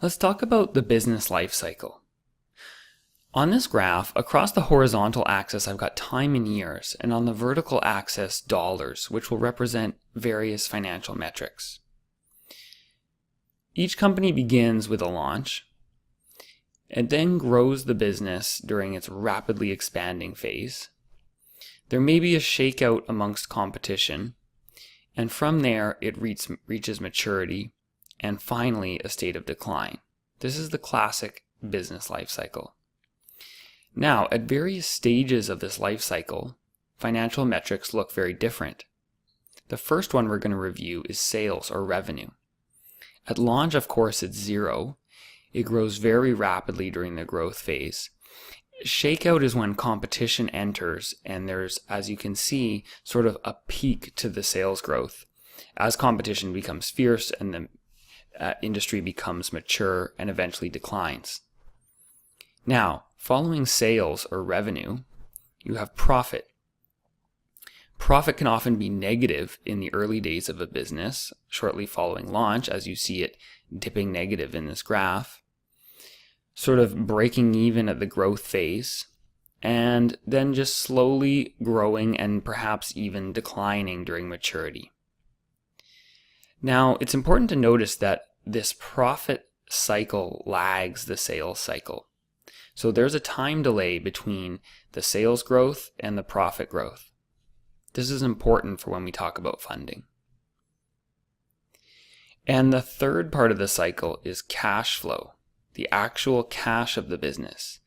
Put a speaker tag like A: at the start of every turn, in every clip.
A: Let's talk about the business life cycle. On this graph, across the horizontal axis, I've got time in years, and on the vertical axis, dollars, which will represent various financial metrics. Each company begins with a launch, and then grows the business during its rapidly expanding phase. There may be a shakeout amongst competition, and from there it reaches maturity, and finally a state of decline. This is the classic business life cycle. Now, at various stages of this life cycle, financial metrics look very different. The first one we're going to review is sales or revenue. At launch, of course, it's zero. It grows very rapidly during the growth phase. Shakeout is when competition enters, and there's, as you can see, sort of a peak to the sales growth as competition becomes fierce and the industry becomes mature and eventually declines. Now, following sales or revenue, you have profit. Profit can often be negative in the early days of a business, shortly following launch, as you see it dipping negative in this graph, sort of breaking even at the growth phase, and then just slowly growing and perhaps even declining during maturity. Now, it's important to notice that this profit cycle lags the sales cycle. So there's a time delay between the sales growth and the profit growth. This is important for when we talk about funding. And the third part of the cycle is cash flow, the actual cash of the business.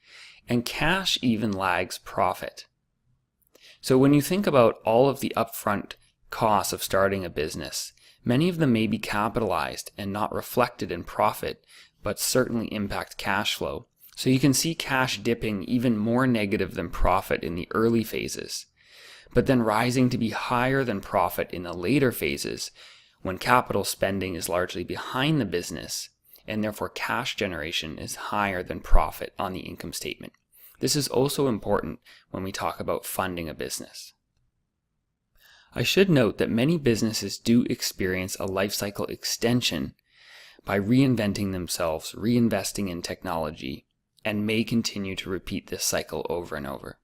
A: And cash even lags profit. So when you think about all of the upfront costs of starting a business, many of them may be capitalized and not reflected in profit, but certainly impact cash flow. So you can see cash dipping even more negative than profit in the early phases, but then rising to be higher than profit in the later phases when capital spending is largely behind the business, and therefore cash generation is higher than profit on the income statement. This is also important when we talk about funding a business. I should note that many businesses do experience a life cycle extension by reinventing themselves, reinvesting in technology, and may continue to repeat this cycle over and over.